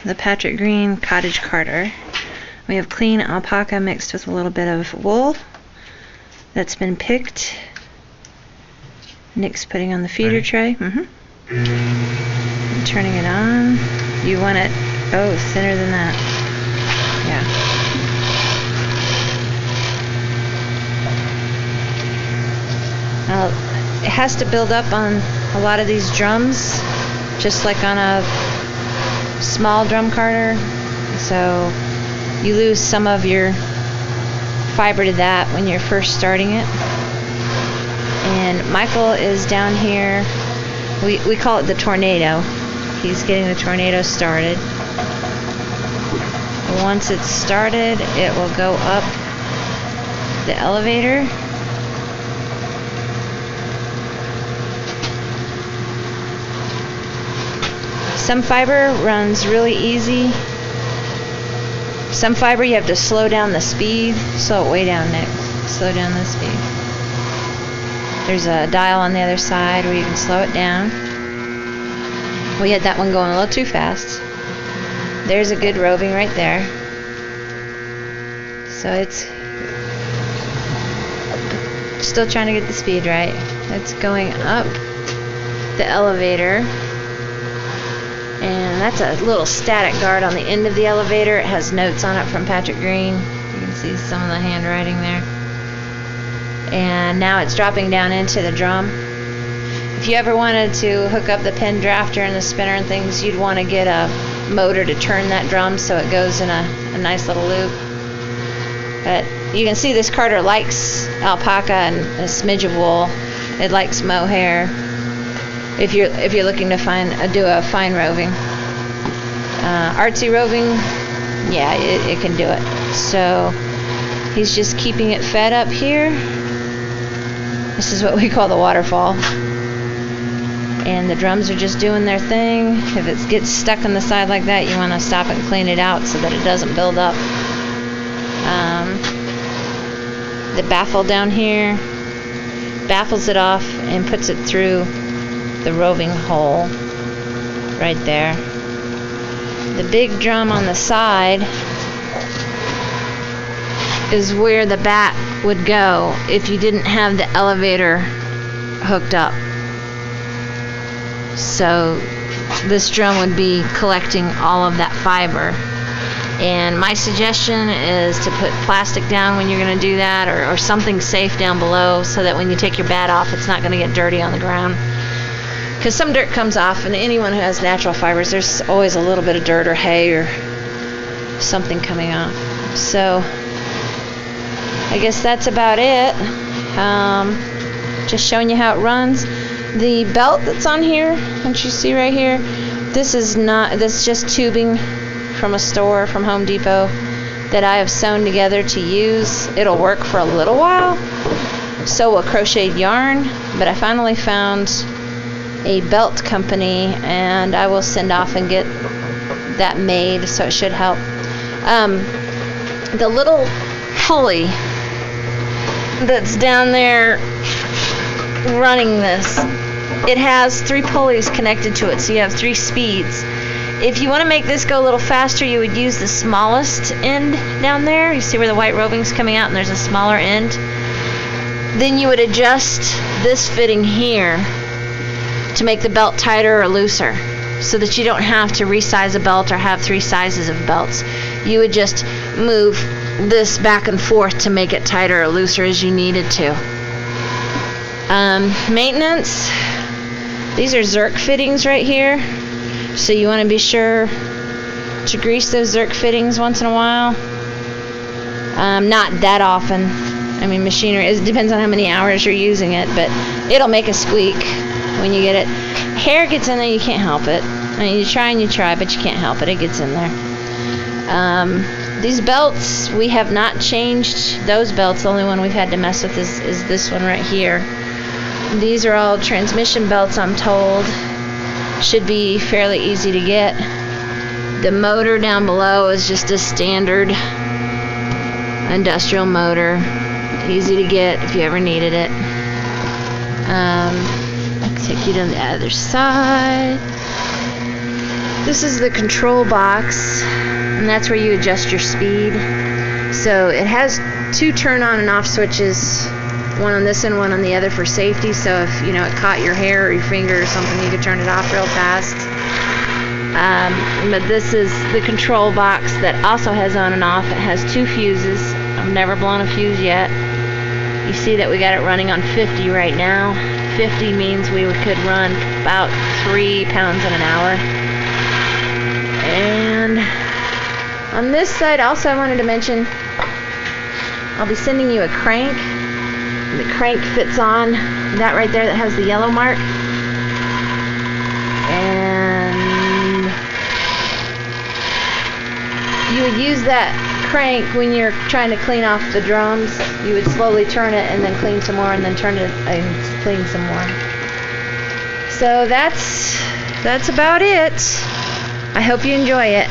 the Patrick Green Cottage Carter. We have clean alpaca mixed with a little bit of wool that's been picked. Nick's putting on the feeder tray. And turning it on. You want it, thinner than that. Yeah. Now, it has to build up on a lot of these drums, just like on a small drum carter. So you lose some of your fiber to that when you're first starting it. And Michael is down here. We call it the tornado. He's getting the tornado started. Once it's started, it will go up the elevator. Some fiber runs really easy. Some fiber you have to slow down the speed. Slow it way down, Nick. Slow down the speed. There's a dial on the other side where you can slow it down. We had that one going a little too fast. There's a good roving right there. So it's still trying to get the speed right. It's going up the elevator. And that's a little static guard on the end of the elevator. It has notes on it from Patrick Green. You can see some of the handwriting there. And now it's dropping down into the drum. If you ever wanted to hook up the pin drafter and the spinner and things, you'd want to get a motor to turn that drum so it goes in a nice little loop. But you can see this carter likes alpaca and a smidge of wool. It likes mohair. If you're looking to do a fine roving, artsy roving, yeah, it can do it. So he's just keeping it fed up here. This is what we call the waterfall. And the drums are just doing their thing. If it gets stuck on the side like that, you want to stop and clean it out so that it doesn't build up. The baffle down here baffles it off and puts it through the roving hole right there. The big drum on the side is where the bat would go if you didn't have the elevator hooked up. So this drum would be collecting all of that fiber. And my suggestion is to put plastic down when you're going to do that, or something safe down below so that when you take your bat off, it's not going to get dirty on the ground. Because some dirt comes off, and anyone who has natural fibers, there's always a little bit of dirt or hay or something coming off. So I guess that's about it. Just showing you how it runs. The belt that's on here, don't you see right here? This is just tubing from a store, from Home Depot, that I have sewn together to use. It'll work for a little while. So will crocheted yarn, but I finally found a belt company, and I will send off and get that made, so it should help. The little pulley that's down there running this, it has 3 pulleys connected to it, so you have 3 speeds. If you want to make this go a little faster, you would use the smallest end down there. You see where the white roving's coming out and there's a smaller end? Then you would adjust this fitting here to make the belt tighter or looser, so that you don't have to resize a belt or have 3 sizes of belts. You would just move this back and forth to make it tighter or looser as you needed to. Maintenance, these are Zerk fittings right here, so you want to be sure to grease those Zerk fittings once in a while. Not that often. I mean, machinery, it depends on how many hours you're using it, but it'll make a squeak when you get it. Hair gets in there, you can't help it. I mean, you try, but you can't help it. It gets in there. These belts, we have not changed those belts. The only one we've had to mess with is this one right here. These are all transmission belts, I'm told. Should be fairly easy to get. The motor down below is just a standard industrial motor. Easy to get if you ever needed it. I'll take you to the other side. This is the control box, and that's where you adjust your speed. So it has 2 turn on and off switches, one on this and one on the other for safety. So if it caught your hair or your finger or something, you could turn it off real fast. But this is the control box that also has on and off. It has 2 fuses. I've never blown a fuse yet. You see that we got it running on 50 right now. 50 means we could run about 3 pounds in an hour. And on this side also, I wanted to mention, I'll be sending you a crank. The crank fits on that right there that has the yellow mark. And you would use that crank when you're trying to clean off the drums. You would slowly turn it and then clean some more, and then turn it and clean some more. So that's about it. I hope you enjoy it.